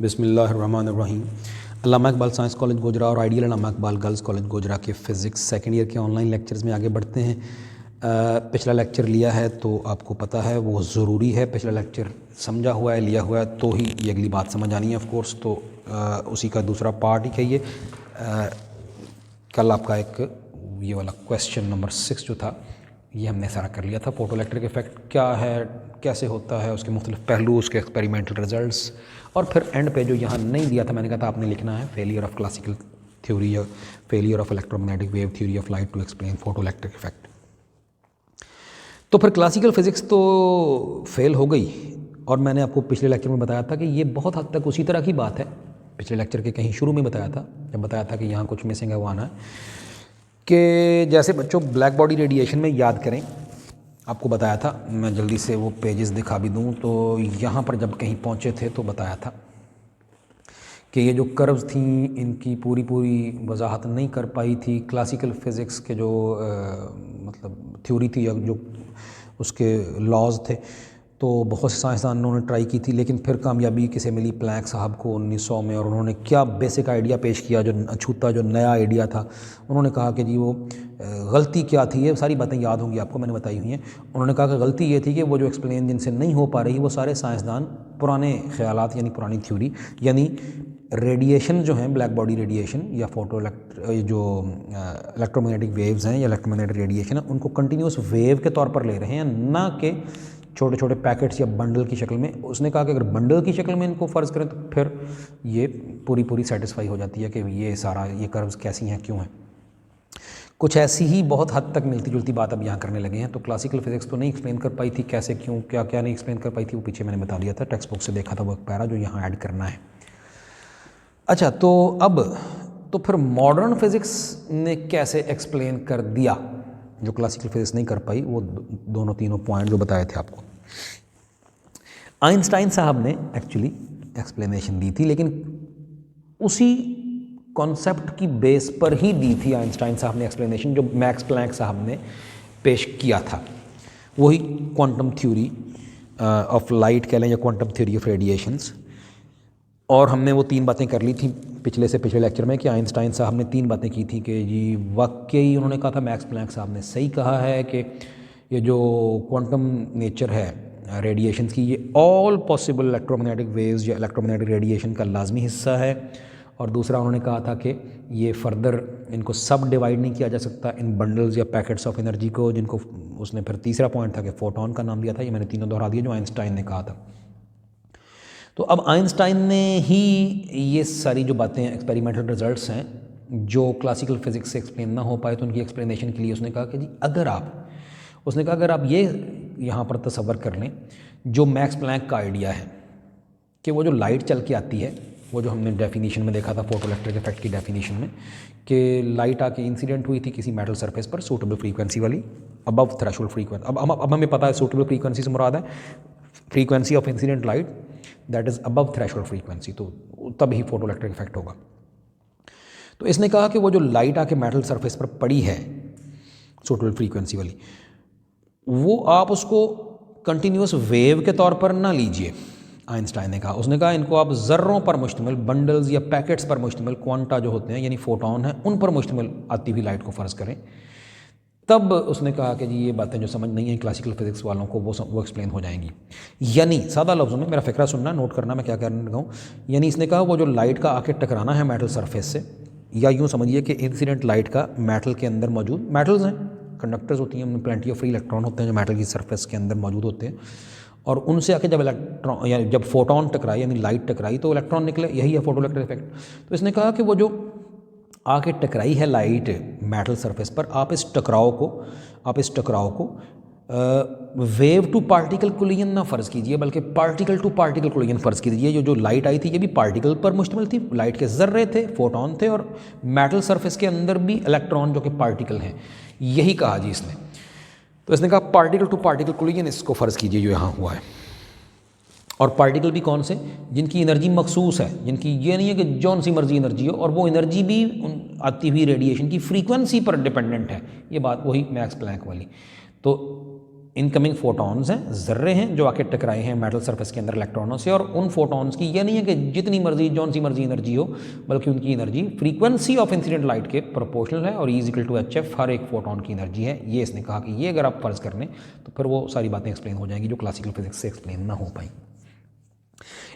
बिस्मिल्लाहिर्रहमानिर्रहीम। अल्लामा Iqbal science college Gojra और ideal अल्लामा Iqbal girls college Gojra के फ़िज़िक्स सेकेंड ईयर के ऑनलाइन लेक्चर्स में आगे बढ़ते हैं। पिछला लेक्चर लिया है तो आपको पता है वो ज़रूरी है। पिछला लेक्चर समझा हुआ है, लिया हुआ है तो ही ये अगली बात समझ आनी है ऑफ कोर्स। तो उसी का दूसरा पार्ट ही कहिए। कल आपका एक ये वाला क्वेश्चन नंबर 6 जो था ये हमने सारा कर लिया था। फोटो इलेक्ट्रिक इफ़ेक्ट क्या है, कैसे होता है, उसके मुख्तलिफ पहलू, उसके एक्सपेरिमेंटल रिजल्ट्स, और फिर एंड पे जो यहाँ नहीं दिया था मैंने कहा था आपने लिखना है फेलियर ऑफ क्लासिकल थ्योरी या failure of electromagnetic wave theory of light to explain photo electric effect. तो फिर क्लासिकल फिज़िक्स तो फेल हो गई। और मैंने आपको पिछले लेक्चर में बताया था कि ये बहुत हद तक उसी तरह की बात है। पिछले लेक्चर के कहीं शुरू में बताया था, जब बताया था कि यहाँ कुछ मिसिंग है वो आना है, कि जैसे बच्चों ब्लैक बॉडी रेडिएशन में याद करें, आपको बताया था, मैं जल्दी से वो पेजेस दिखा भी दूँ तो यहाँ पर जब कहीं पहुँचे थे तो बताया था कि ये जो कर्व्स थी इनकी पूरी वजाहत नहीं कर पाई थी क्लासिकल फ़िज़िक्स के जो मतलब थ्योरी थी या जो उसके लॉज थे। तो बहुत से साइंसदानों ने ट्राई की थी, लेकिन फिर कामयाबी किसे मिली, प्लैंक साहब को 1900 में। और उन्होंने क्या बेसिक आइडिया पेश किया, जो अछूता जो नया आइडिया था। उन्होंने कहा कि जी वो गलती क्या थी, ये सारी बातें याद होंगी आपको, मैंने बताई हुई हैं। उन्होंने कहा कि गलती ये थी कि वो जो एक्सप्लेन जिनसे नहीं हो पा रही वो सारे साइंसदान पुराने ख्यालात यानी पुरानी थ्योरी यानी रेडिएशन जो हैं, ब्लैक बॉडी रेडिएशन या जो इलेक्ट्रोमैग्नेटिक वेव्स हैं या इलेक्ट्रोमैग्नेटिक रेडिएशन है, उनको कंटिन्यूस वेव के तौर पर ले रहे हैं, ना कि छोटे छोटे पैकेट्स या बंडल की शक्ल में। उसने कहा कि अगर बंडल की शक्ल में इनको फ़र्ज़ करें तो फिर ये पूरी सेटिस्फाई हो जाती है कि ये सारा ये कर्व्स कैसी हैं, क्यों हैं। कुछ ऐसी ही बहुत हद तक मिलती जुलती बात अब यहाँ करने लगे हैं। तो क्लासिकल फिज़िक्स तो नहीं एक्सप्लेन कर पाई थी कैसे, क्यों, क्या क्या नहीं एक्सप्लेन कर पाई थी, वो पीछे मैंने बता दिया था, टेक्स्ट बुक से देखा था वो पैरा जो यहाँ ऐड करना है। अच्छा, तो अब तो फिर मॉडर्न फिज़िक्स ने कैसे एक्सप्लेन कर दिया जो क्लासिकल फिज़िक्स नहीं कर पाई, वो दोनों तीनों पॉइंट जो बताए थे आपको। आइंस्टाइन साहब ने एक्चुअली एक्सप्लेनेशन दी थी, लेकिन उसी कॉन्सेप्ट की बेस पर ही दी थी आइंस्टाइन साहब ने एक्सप्लेनेशन जो मैक्स प्लैंक साहब ने पेश किया था। वही क्वांटम थ्योरी ऑफ लाइट कह लें या क्वांटम थ्योरी ऑफ रेडिएशंस। और हमने वो 3 बातें कर ली थी पिछले लेक्चर में कि आइंस्टाइन साहब ने 3 बातें की थी कि जी वाकई उन्होंने कहा था मैक्स प्लैंक साहब ने सही कहा है कि ये जो क्वांटम नेचर है रेडिएशन की, ये ऑल पॉसिबल इलेक्ट्रोमैग्नेटिक वेव्स या इलेक्ट्रोमैग्नेटिक रेडिएशन का लाजमी हिस्सा है। और दूसरा उन्होंने कहा था कि ये फर्दर इनको सब डिवाइड नहीं किया जा सकता इन बंडल्स या पैकेट्स ऑफ एनर्जी को, जिनको उसने फिर तीसरा पॉइंट था कि फोटोन का नाम दिया था। ये मैंने तीनों दोहरा दिए जो आइंस्टाइन ने कहा था। तो अब आइंस्टाइन ने ही ये सारी जो बातें एक्सपेरिमेंटल रिजल्ट्स हैं जो क्लासिकल फिज़िक्स से एक्सप्लेन ना हो पाए, तो उनकी एक्सप्लेनेशन के लिए उसने कहा कि जी अगर आप ये यहाँ पर तसव्वुर कर लें जो मैक्स प्लैंक का आइडिया है कि वो जो लाइट चल के आती है, वो जो हमने डेफिनेशन में देखा था फोटो इलेक्ट्रिक इफेक्ट की डेफिनेशन में, कि लाइट आके इंसिडेंट हुई थी किसी मेटल सरफेस पर सूटेबल फ्रीक्वेंसी वाली, अबव थ्रेशोल्ड फ्रीक्वेंसी। अब हमें पता है सूटेबल फ्रीक्वेंसी से मुराद है frequency of incident light that is above threshold frequency, तो तब ही फोटो इलेक्ट्रिक इफेक्ट होगा। तो इसने कहा कि वो जो लाइट आके मेटल सरफेस पर पड़ी है सूटेबल फ्रीक्वेंसी वाली, वो आप उसको कंटिन्यूस वेव के तौर पर ना लीजिए। आइंस्टाइन ने कहा, उसने कहा इनको आप ज़र्रों पर मुश्तमिल, बंडल्स या पैकेट्स पर मुश्तमिल, क्वांटा जो होते हैं यानी फोटोन है, उन पर मुश्तमिल आती हुई लाइट को फ़र्ज़ करें। तब उसने कहा कि जी ये बातें जो समझ नहीं है क्लासिकल फिज़िक्स वालों को वो एक्सप्लेन हो जाएंगी। यानी सादा लफ्ज़ों में, मेरा फ़िक्रा सुनना, नोट करना मैं क्या कहने लगा हूँ। यानी इसने कहा वो जो लाइट का आके टकराना है मेटल सरफेस से, या यूँ समझिए कि इंसिडेंट लाइट का मेटल के अंदर मौजूद, मेटल्स हैं, कंडक्टर्स होती हैं, उनमें प्लेंटी ऑफ फ्री इलेक्ट्रॉन होते हैं जो मेटल की सरफेस के अंदर मौजूद होते हैं। और उनसे आके जब इलेक्ट्रॉन या जब फोटोन टकराई यानी लाइट टकराई तो इलेक्ट्रॉन निकले, यही है फोटो इलेक्ट्रिक इफेक्ट। तो इसने कहा कि वो जो आके टकराई है लाइट मेटल सरफेस पर, आप इस टकराव को वेव टू पार्टिकल कोलिजन ना फ़र्ज़ कीजिए, बल्कि पार्टिकल टू पार्टिकल कोलिजन फ़र्ज़ कीजिए। जो लाइट आई थी ये भी पार्टिकल पर मुश्तमिल थी, लाइट के ज़र्रे थे, फोटोन थे, और मेटल सरफेस के अंदर भी इलेक्ट्रॉन जो कि पार्टिकल हैं, यही कहा जी इसने। तो इसने कहा पार्टिकल टू पार्टिकल कोलिजन इसको फ़र्ज़ कीजिए जो यहाँ हुआ है। और पार्टिकल भी कौन से, जिनकी एनर्जी मखसूस है, जिनकी ये नहीं है कि जौन सी मर्जी एनर्जी हो, और वो एनर्जी भी आती हुई रेडिएशन की फ्रीक्वेंसी पर डिपेंडेंट है। ये बात वही मैक्स प्लैंक वाली। तो इनकमिंग फोटॉन्स हैं, ज़र्रे हैं जो आके टकराए हैं मेटल सरफेस के अंदर इलेक्ट्रॉनों से, और उन फोटॉन्स की यह नहीं है कि जितनी मर्जी जौन सी मर्जी एनर्जी हो, बल्कि उनकी energy frequency of incident light के प्रोपोर्शनल है, और E equal to H F हर एक फोटॉन की एनर्जी है। ये इसने कहा कि ये अगर आप फर्ज कर लें तो फिर वो सारी बातें एक्सप्लेन हो जाएंगी जो क्लासिकल फिजिक्स से एक्सप्लेन ना हो पाई।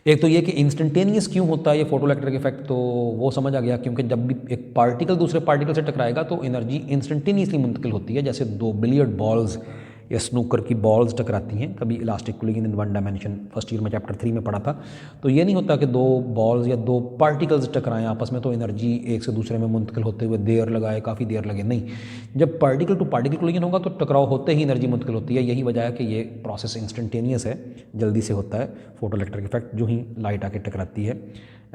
एक तो ये कि इंस्टेंटेनियस क्यों होता है ये फोटोइलेक्ट्रिक इफेक्ट, तो वो समझ आ गया, क्योंकि जब भी एक पार्टिकल दूसरे पार्टिकल से टकराएगा तो एनर्जी इंस्टेंटेनियसली मुंतकिल होती है। जैसे दो बिलियर्ड बॉल्स या स्नूकर की बॉल्स टकराती हैं, कभी elastic collision in one dimension first year में चैप्टर 3 में पढ़ा था। तो ये नहीं होता कि दो बॉल्स या दो पार्टिकल्स टकराएं आपस में तो एनर्जी एक से दूसरे में मुंतकिल होते हुए देर लगाए, काफ़ी देर लगे, नहीं। जब पार्टिकल टू पार्टिकल कोलिजन होगा तो टकराव होते ही एनर्जी मुंतकिल होती है। यही वजह है कि ये प्रोसेस इंस्टेंटेनियस है, जल्दी से होता है फोटोइलेक्ट्रिक इफेक्ट। जो ही लाइट आके टकराती है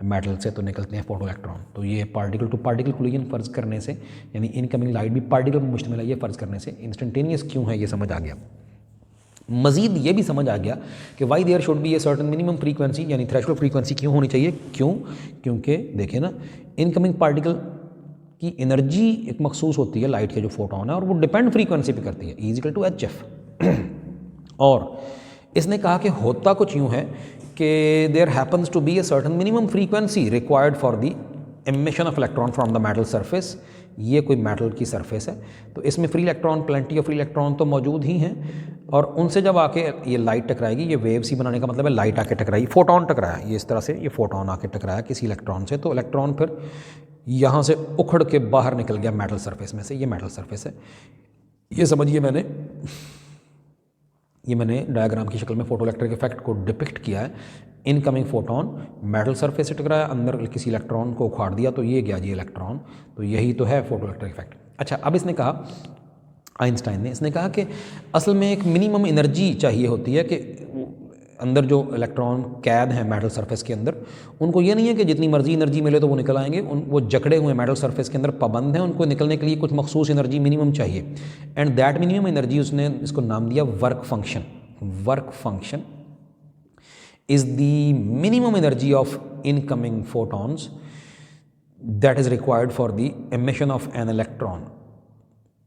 मेटल से तो निकलते हैं फोटो इलेक्ट्रॉन। तो ये पार्टिकल टू पार्टिकल कोलिजन फ़र्ज करने से, यानी इनकमिंग लाइट भी पार्टिकल पर मुश्तमिल है, ये फ़र्ज करने से इंस्टेंटेनियस क्यों है ये समझ आ गया। मज़ीद ये भी समझ आ गया कि why there should be a certain minimum frequency, यानी थ्रेशोल्ड फ्रीक्वेंसी क्यों होनी चाहिए। क्यों? क्योंकि देखिए ना, इनकमिंग पार्टिकल की एनर्जी एक मखसूस होती है लाइट के जो फोटोन है, और वो डिपेंड फ्रीक्वेंसी पे करती है, E equal to H F. और इसने कहा कि होता कुछ यूँ है कि there happens to be a certain minimum frequency required for the emission of electron from the metal surface. ये कोई मेटल की सरफेस है तो इसमें free electron, plenty of free electron तो मौजूद ही हैं, और उनसे जब आके ये लाइट टकराएगी, ये वेव सी बनाने का मतलब है लाइट आके टकराई, फोटोन टकराया, ये इस तरह से ये फोटोन आके टकराया किसी इलेक्ट्रॉन से, तो इलेक्ट्रॉन फिर यहाँ से उखड़ के बाहर निकल गया मेटल सरफेस में से। ये मेटल सरफेस है, ये समझिए मैंने डायग्राम की शक्ल में फोटोइलेक्ट्रिक इफेक्ट को डिपिक्ट किया है। इनकमिंग फोटोन मेटल सरफेस से टकराया, अंदर किसी इलेक्ट्रॉन को उखाड़ दिया, तो ये गया जी इलेक्ट्रॉन। तो यही तो है फोटोइलेक्ट्रिक इफेक्ट। अच्छा, अब इसने कहा, आइंस्टाइन ने, इसने कहा कि असल में एक मिनिमम एनर्जी चाहिए होती है कि अंदर जो इलेक्ट्रॉन कैद हैं मेटल सरफेस के अंदर, उनको ये नहीं है कि जितनी मर्जी एनर्जी मिले तो वो निकल आएंगे। वो जकड़े हुए मेटल सरफेस के अंदर पाबंद हैं, उनको निकलने के लिए कुछ मखसूस एनर्जी मिनिमम चाहिए। एंड दैट मिनिमम एनर्जी उसने इसको नाम दिया work function. Work function is the minimum energy of incoming photons that is required for the emission of an electron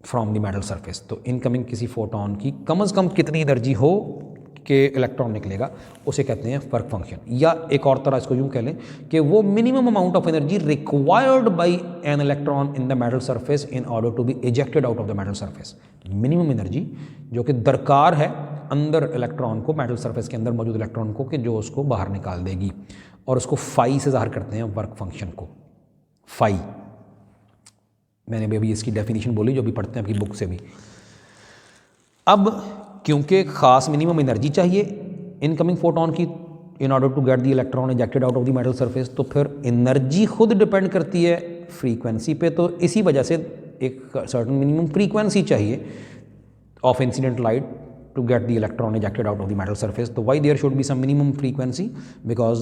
from the metal surface। तो इनकमिंग किसी photon की कम से कम कितनी एनर्जी हो कि इलेक्ट्रॉन निकलेगा, उसे कहते हैं वर्क फंक्शन। या एक और तरह इसको यूँ कह लें कि वो minimum amount of energy required by an electron in the metal surface in order to be ejected out of the metal surface. Minimum energy जो कि दरकार है अंदर इलेक्ट्रॉन को, मेटल सरफेस के अंदर मौजूद इलेक्ट्रॉन को, कि जो उसको बाहर निकाल देगी, और उसको फाई से ज़ाहिर करते हैं वर्क फंक्शन को। फाई मैंने भी अभी इसकी डेफिनेशन बोली जो भी पढ़ते हैं आपकी बुक से भी। अब क्योंकि ख़ास मिनिमम एनर्जी चाहिए इनकमिंग फोटोन की in order to get the electron ejected out of the metal surface, तो फिर एनर्जी खुद डिपेंड करती है फ्रीक्वेंसी पे। तो इसी वजह से एक सर्टन मिनिमम फ्रीक्वेंसी चाहिए of incident light to get the electron ejected out of the metal surface। So why there should be some minimum frequency? Because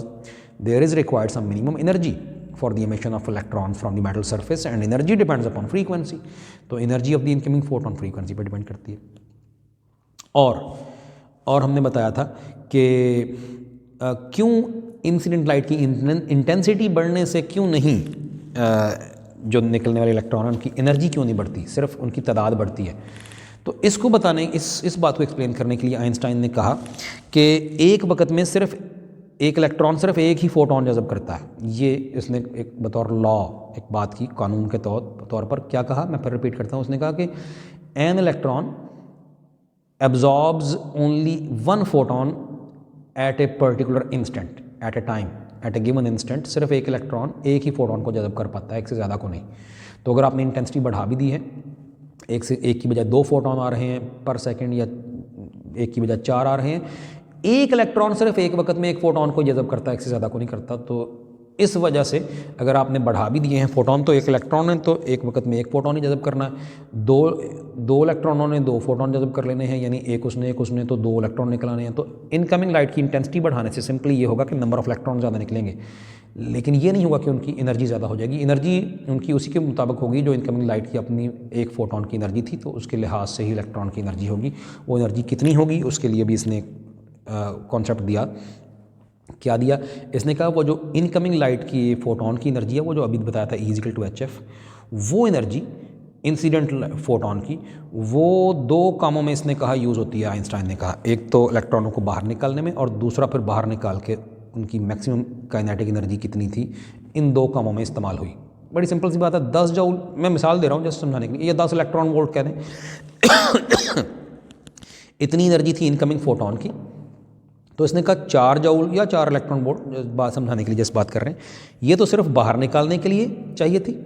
there is required some minimum energy for the emission of electrons from the metal surface, and energy depends upon frequency। तो energy of the incoming photon frequency पर depend करती है। और हमने बताया था कि क्यों इंसिडेंट लाइट की इंटेंसिटी बढ़ने से क्यों नहीं जो निकलने वाले इलेक्ट्रॉन उनकी एनर्जी क्यों नहीं बढ़ती, सिर्फ उनकी तादाद बढ़ती है। तो इसको बताने, इस बात को एक्सप्लेन करने के लिए आइंस्टाइन ने कहा कि एक वक्त में सिर्फ एक इलेक्ट्रॉन सिर्फ एक ही फोटोन जज़ब करता है। ये इसने एक बतौर लॉ एक बात की, कानून के तौर पर क्या कहा, मैं फिर रिपीट करता हूँ। उसने कहा कि an electron absorbs only one photon at a particular instant, at a time, at a given instant. सिर्फ एक इलेक्ट्रॉन एक ही फोटोन को जज़ब कर पाता है, एक से ज़्यादा को नहीं। तो अगर आपने इंटेंसिटी बढ़ा भी दी है, एक की बजाय 2 फोटोन आ रहे हैं पर सेकंड, या एक की बजाय 4 आ रहे हैं, एक इलेक्ट्रॉन सिर्फ एक वक्त में एक फोटोन को जज़ब करता है, एक से ज़्यादा को नहीं करता। तो इस वजह से अगर आपने बढ़ा भी दिए हैं फोटोन, तो एक इलेक्ट्रॉन है तो एक वक्त में एक फोटोन ही जज़ब करना है। दो इलेक्ट्रॉनों ने 2 फोटोन जज़ब कर लेने हैं, यानी एक उसने तो 2 इलेक्ट्रॉन निकलाने हैं। तो इनकमिंग लाइट की इंटेंसिटी बढ़ाने से सिंपली ये होगा कि नंबर ऑफ इलेक्ट्रॉन ज़्यादा निकलेंगे, लेकिन ये नहीं होगा कि उनकी एनर्जी ज़्यादा हो जाएगी। एनर्जी उनकी उसी के मुताबिक होगी जो इनकमिंग लाइट की अपनी एक फोटोन की एनर्जी थी, तो उसके लिहाज से ही इलेक्ट्रॉन की एनर्जी होगी। वो एनर्जी कितनी होगी उसके लिए भी इसने कॉन्सेप्ट दिया। क्या दिया इसने? कहा वो जो इनकमिंग लाइट की फोटोन की एनर्जी है, वो जो अभी बताया था E equal to H F, वो एनर्जी इंसिडेंट फोटॉन की, वो दो कामों में इसने कहा यूज़ होती है। आइंस्टाइन ने कहा एक तो इलेक्ट्रॉनों को बाहर निकालने में, और दूसरा फिर बाहर निकाल के उनकी मैक्सिमम काइनेटिक एनर्जी कितनी थी, इन दो कामों में इस्तेमाल हुई। बड़ी सिंपल सी बात है, 10 जूल, मैं मिसाल दे रहा हूँ जस्ट समझाने के लिए, ये 10 इलेक्ट्रॉन वोल्ट कह दें इतनी एनर्जी थी इनकमिंग फोटॉन की, तो इसने कहा 4 जूल या 4 इलेक्ट्रॉन वोल्ट, बात समझाने के लिए जिस बात कर रहे हैं, ये तो सिर्फ बाहर निकालने के लिए चाहिए थी,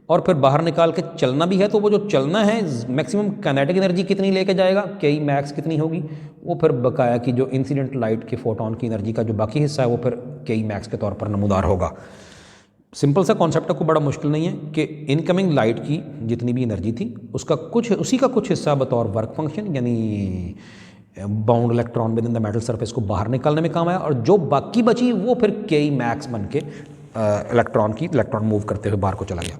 और फिर बाहर निकाल के चलना भी है, तो वो जो चलना है मैक्सिमम काइनेटिक एनर्जी कितनी लेके जाएगा, के मैक्स कितनी होगी, वो फिर बकाया की जो इंसिडेंट लाइट के फोटॉन की एनर्जी का जो बाकी हिस्सा है वो फिर के मैक्स के तौर पर नमूदार होगा। सिंपल सा कॉन्सेप्ट है, को बड़ा मुश्किल नहीं है कि इनकमिंग लाइट की जितनी भी एनर्जी थी उसका कुछ, उसी का कुछ हिस्सा बतौर वर्क फंक्शन यानी bound electron with in the metal surface को बाहर निकालने में काम आया, और जो बाकी बची वो फिर के मैक्स बन के इलेक्ट्रॉन मूव करते हुए बाहर को चला गया।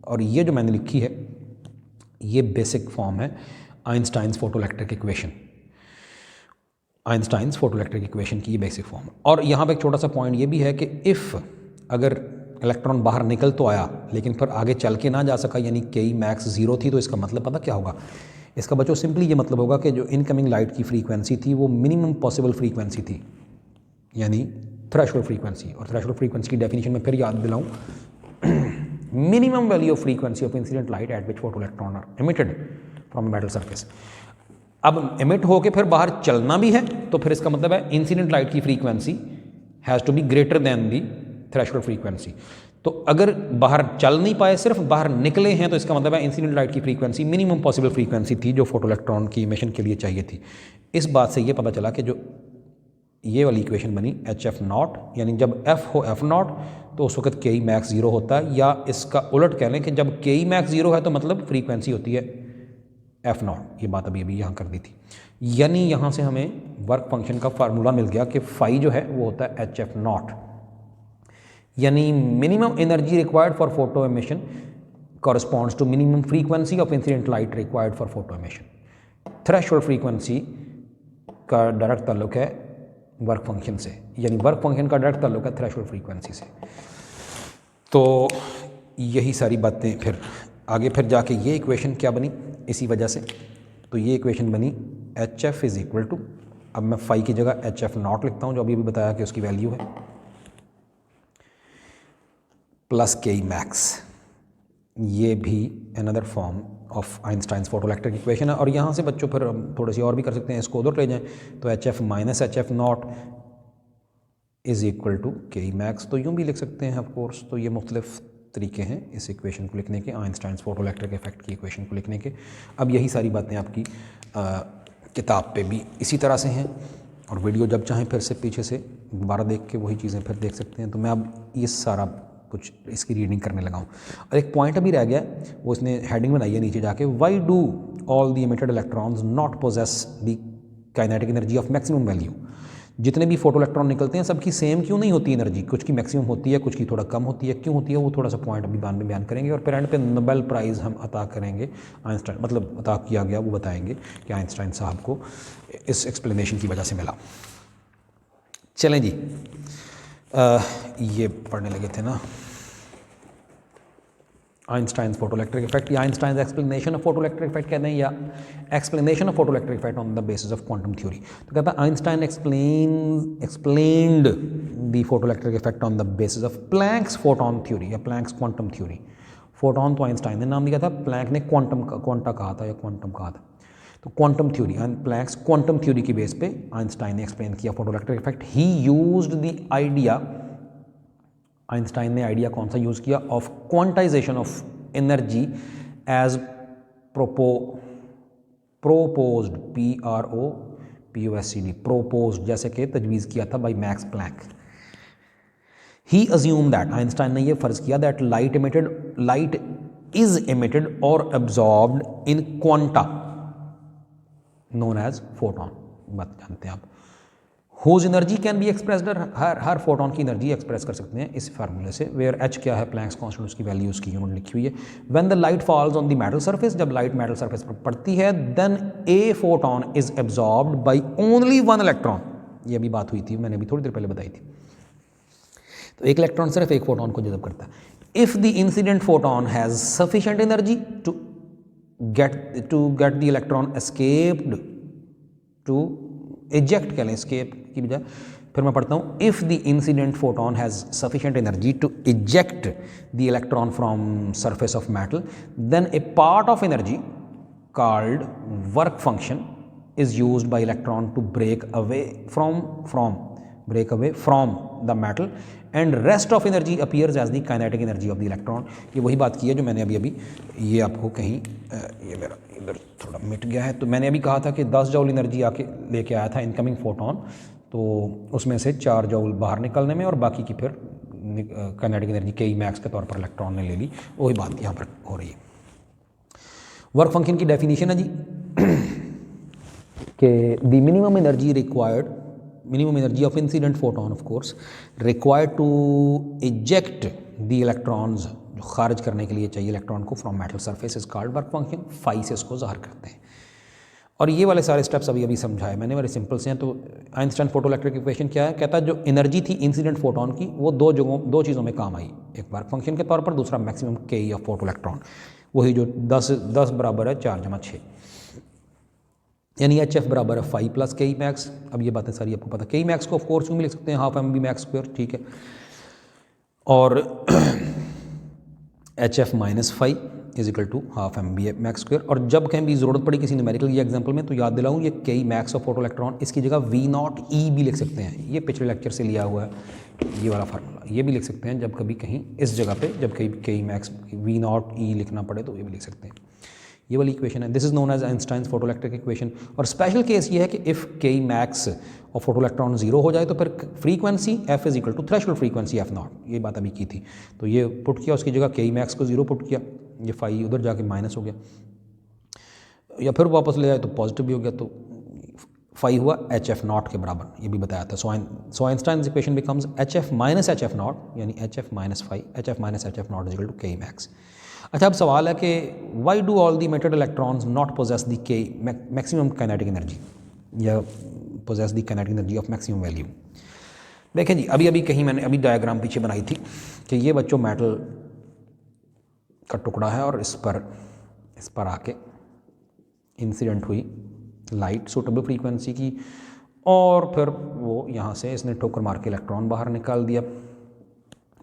और ये जो मैंने लिखी है ये बेसिक फॉर्म है Einstein's photoelectric equation, Einstein's photoelectric equation की ये बेसिक फॉर्म है। और यहाँ पे एक छोटा सा पॉइंट ये भी है कि इफ़ अगर इलेक्ट्रॉन बाहर निकल तो आया लेकिन फिर आगे चल के ना जा सका, यानी के मैक्स 0 थी, तो इसका मतलब पता क्या होगा, इसका बच्चों सिंपली ये मतलब होगा कि जो इनकमिंग लाइट की फ्रीक्वेंसी थी वो मिनिमम पॉसिबल फ्रीक्वेंसी थी, यानी थ्रेशोल्ड फ्रीक्वेंसी। और थ्रेशोल्ड फ्रीक्वेंसी की डेफिनेशन में फिर याद दिलाऊं, minimum value of frequency of incident light at which photo electron are emitted from metal surface. अब एमिट होके फिर बाहर चलना भी है, तो फिर इसका मतलब है इंसिडेंट लाइट की frequency has to be greater than the threshold frequency. तो अगर बाहर चल नहीं पाए, सिर्फ बाहर निकले हैं, तो इसका मतलब है इंसिडेंट लाइट की फ्रीक्वेंसी मिनिमम पॉसिबल फ्रीक्वेंसी थी जो फोटो इलेक्ट्रॉन की इमिशन के लिए चाहिए थी। इस बात से ये पता चला कि जो ये वाली इक्वेशन बनी HF0, यानी जब F हो F0 तो उस वक्त के मैक्स 0 होता है, या इसका उलट कह लें कि जब के मैक्स 0 है तो मतलब फ्रीक्वेंसी होती है F0। ये बात अभी यहाँ कर दी थी, यानी यहाँ से हमें वर्क फंक्शन का फार्मूला मिल गया कि फाई जो है वो होता है HF0, यानी minimum energy required for photo emission corresponds to minimum frequency of incident light required for photo emission. Threshold frequency का डायरेक्ट ताल्लुक है वर्क फंक्शन से, यानी वर्क फंक्शन का डायरेक्ट ताल्लुक है थ्रेशोल्ड फ्रीक्वेंसी से। तो यही सारी बातें फिर आगे फिर जाके ये इक्वेशन क्या बनी इसी वजह से, तो ये इक्वेशन बनी HF इज़ इक्वल टू, अब मैं फाई की जगह HF0 लिखता हूँ जो अभी बताया कि उसकी वैल्यू है, प्लस के मैक्स। ये भी another form of Einstein's photoelectric equation है। और यहाँ से बच्चों फिर थोड़ी सी और भी कर सकते हैं, इसको उधर ले जाएं, तो HF minus HF0 is equal to K max, तो यूँ भी लिख सकते हैं ऑफ कोर्स। तो ये मुख्तलिफ तरीके हैं इस इक्वेशन को लिखने के, आइंस्टाइन्स फोटोइलेक्ट्रिक इफेक्ट की इक्वेशन को लिखने के। अब यही सारी बातें आपकी किताब पे भी इसी तरह से हैं, और वीडियो जब चाहें फिर से पीछे से दोबारा देख के वही चीज़ें फिर देख सकते हैं। तो मैं अब ये सारा कुछ इसकी रीडिंग करने लगा हूँ। और एक पॉइंट अभी रह गया, वो इसने हेडिंग बनाई है नीचे जाके, Y do all the emitted electrons not poses the kinetic energy of maximum value. जितने भी फोटो इलेक्ट्रॉन निकलते हैं सबकी सेम क्यों नहीं होती एनर्जी, कुछ की मैक्सिमम होती है, कुछ की थोड़ा कम होती है, क्यों होती है वो थोड़ा सा पॉइंट अभी बाद में बयान करेंगे। और फिर एंड पे नोबेल प्राइज़ हम अता करेंगे आइंस्टाइन, मतलब अता किया गया वो बताएंगे कि आइंस्टाइन साहब को इस एक्सप्लेनेशन की वजह से मिला। चलें जी, ये पढ़ने लगे थे ना आइंस्टाइन्स फोटोइलेक्ट्रिक इफेक्ट, या Einstein's explanation of photoelectric effect कहते हैं, या explanation of photoelectric effect on the basis of quantum theory. तो कहता है Einstein explained the photoelectric effect on the basis of Planck's photon theory या प्लैंक्स क्वांटम थ्योरी। फोटोन तो Einstein ने नाम दिया था, प्लैंक ने क्वांटा कहा था या क्वांटम कहा था। तो quantum theory and Planck's quantum theory की बेस पे आइंस्टाइन ने एक्सप्लेन किया photoelectric effect. He used the idea, Einstein ने आइडिया कौन सा यूज़ किया, of quantization of energy as proposed, PROPOSED, proposed, जैसे कि तजवीज़ किया था by Max Planck. He assume that, Einstein ने यह फ़र्ज़ किया दैट लाइट इज एमिटेड और absorbed in quanta known as photon. बात जानते हैं आप, whose energy can be expressed, her photon की एनर्जी एक्सप्रेस कर सकते हैं इस फार्मूले से, वेयर H क्या है, प्लैंक्स कांस्टेंट, उसकी वैल्यू उसकी यूनिट लिखी हुई है। When the light falls on the metal surface, जब लाइट मेटल सरफेस पर पड़ती है, then a photon is absorbed by only one electron. ये अभी बात हुई थी, मैंने अभी थोड़ी देर पहले बताई थी। तो एक इलेक्ट्रॉन सिर्फ एक फोटोन को जज़ब करता है। If the incident photon has sufficient energy to get the electron escaped to eject कह लें, एस्केप की बजाय। फिर मैं पढ़ता हूँ, if the incident photon has sufficient energy to eject the electron from surface of metal, then a part of energy called work function is used by electron to break away from the metal, and rest of energy appears as the kinetic energy of the electron। ये वही बात की है जो मैंने अभी ये आपको कहीं, ये मेरा इधर थोड़ा मिट गया है, तो मैंने अभी कहा था कि 10 जूल एनर्जी आके लेके आया था इनकमिंग फोटोन, तो उसमें से 4 जूल बाहर निकलने में और बाकी की फिर काइनेटिक एनर्जी के मैक्स के तौर पर इलेक्ट्रॉन ने ले ली। वही बात यहाँ पर हो रही है। वर्क फंक्शन की डेफिनेशन है जी कि the minimum energy of incident photon of course required to eject the electrons, जो खारिज करने के लिए चाहिए इलेक्ट्रॉन को from metal surface, is called work function. Phi से इसको ज़ाहिर करते हैं। और ये वाले सारे स्टेप्स अभी समझाए मैंने, बड़े सिंपल से हैं। तो आइंस्टाइन फोटोइलेक्ट्रिक इक्वेशन क्या है? कहता है जो एनर्जी थी इंसिडेंट फोटोन की वो दो चीज़ों में काम आई, एक वर्क फंक्शन के तौर पर, दूसरा मैक्सिमम के ऑफ फोटो इलेक्ट्रॉन, वही जो 10 बराबर है 4 × 6, यानी HF बराबर है 5 + के मैक्स। अब ये बातें सारी आपको पता। के मैक्स को ऑफ कोर्स यूँ भी लिख सकते हैं ½ mv मैक्स स्क्वायर, ठीक है, और HF - 5 = ½ mv मैक्स स्क्वायर। और जब कहीं भी ज़रूरत पड़ी किसी न्यूमेरिकल या एग्जाम्पल में तो याद दिलाऊँ, ये के मैक्स ऑफ फोटो इलेक्ट्रॉन, इसकी जगह V0E भी लिख सकते हैं। ये पिछले लेक्चर से लिया हुआ है, ये वाला फार्मूला, ये भी लिख सकते हैं जब कभी कहीं इस जगह पे जब कहीं के मैक्स V0E लिखना पड़े तो ये भी लिख सकते हैं। ये वाली इक्वेशन है, this is known as Einstein's photoelectric equation. और स्पेशल केस ये है कि इफ़ के मैक्स और फोटो इलेक्ट्रॉन 0 हो जाए तो फिर frequency F = threshold frequency F0, ये बात अभी की थी। तो ये पुट किया, उसकी जगह के मैक्स को 0 पुट किया, ये फाई उधर जाके माइनस हो गया, या फिर वापस ले आए तो पॉजिटिव भी हो गया, तो फाई हुआ HF0 के बराबर, ये भी बताया था। So Einstein's equation becomes HF - HF0, यानी HF - 5, HF - HF0 = के मैक्स। अच्छा, अब सवाल है कि why do all the emitted electrons not possess the K maximum kinetic energy या possess the kinetic energy of maximum value. देखें जी, अभी कहीं मैंने अभी डायग्राम पीछे बनाई थी कि ये बच्चों मेटल का टुकड़ा है और इस पर आके इंसिडेंट हुई लाइट सूटेबल फ्रीक्वेंसी की, और फिर वो यहाँ से इसने ठोकर मार के इलेक्ट्रॉन बाहर निकाल दिया,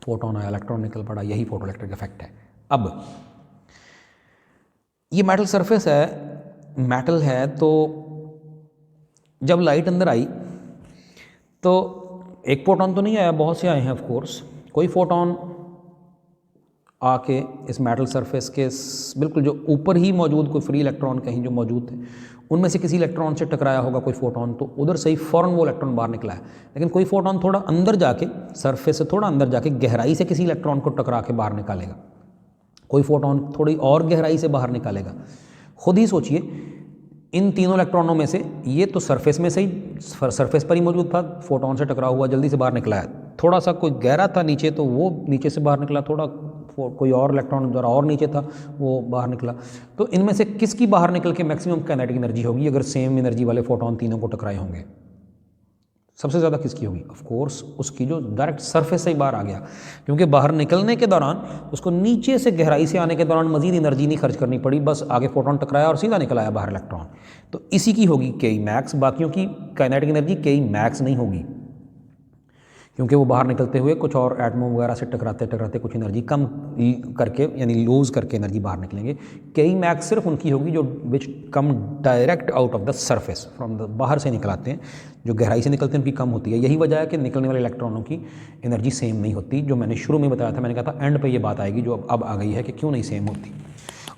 फोटोन आया, इलेक्ट्रॉन निकल पड़ा। यही फोटोइलेक्ट्रिक इफेक्ट है। अब ये मेटल सरफेस है, मेटल है, तो जब लाइट अंदर आई तो एक फोटोन तो नहीं आया, बहुत से आए हैं ऑफ कोर्स। कोई फोटोन आके इस मेटल सरफेस के बिल्कुल जो ऊपर ही मौजूद कोई फ्री इलेक्ट्रॉन कहीं जो मौजूद थे उनमें से किसी इलेक्ट्रॉन से टकराया होगा कोई फोटोन, तो उधर से ही फ़ौरन वो इलेक्ट्रॉन बाहर निकला है। लेकिन कोई फोटोन थोड़ा अंदर जाके, सरफेस से थोड़ा अंदर जाके गहराई से किसी इलेक्ट्रॉन को टकरा के बाहर निकालेगा, कोई फोटोन थोड़ी और गहराई से बाहर निकालेगा। खुद ही सोचिए, इन तीनों इलेक्ट्रॉनों में से ये तो सरफेस में से ही, सरफेस पर ही मौजूद था, फोटोन से टकरा हुआ जल्दी से बाहर निकला है। थोड़ा सा कोई गहरा था नीचे तो वो नीचे से बाहर निकला, थोड़ा कोई और इलेक्ट्रॉन जरा और नीचे था वो बाहर निकला। तो इनमें से किसकी बाहर निकल के मैक्सिमम काइनेटिक एनर्जी होगी अगर सेम एनर्जी वाले फोटोन तीनों को टकराए होंगे? सबसे ज़्यादा किसकी होगी? ऑफ कोर्स उसकी जो डायरेक्ट सरफेस से ही बाहर आ गया, क्योंकि बाहर निकलने के दौरान उसको नीचे से गहराई से आने के दौरान मजीद एनर्जी नहीं खर्च करनी पड़ी, बस आगे फोटोन टकराया और सीधा निकल आया बाहर इलेक्ट्रॉन। तो इसी की होगी के मैक्स, बाकियों की काइनेटिक एनर्जी के मैक्स नहीं होगी, क्योंकि वो बाहर निकलते हुए कुछ और एटमों वगैरह से टकराते कुछ एनर्जी कम करके, यानी लूज़ करके एनर्जी बाहर निकलेंगे। के मैक्स सिर्फ उनकी होगी जो which come direct out of the surface, from the बाहर से निकलाते हैं, जो गहराई से निकलते हैं उनकी कम होती है। यही वजह है कि निकलने वाले इलेक्ट्रॉनों की एनर्जी सेम नहीं होती, जो मैंने शुरू में बताया था। मैंने कहा था एंड पे ये बात आएगी जो अब आ गई है कि क्यों नहीं सेम होती।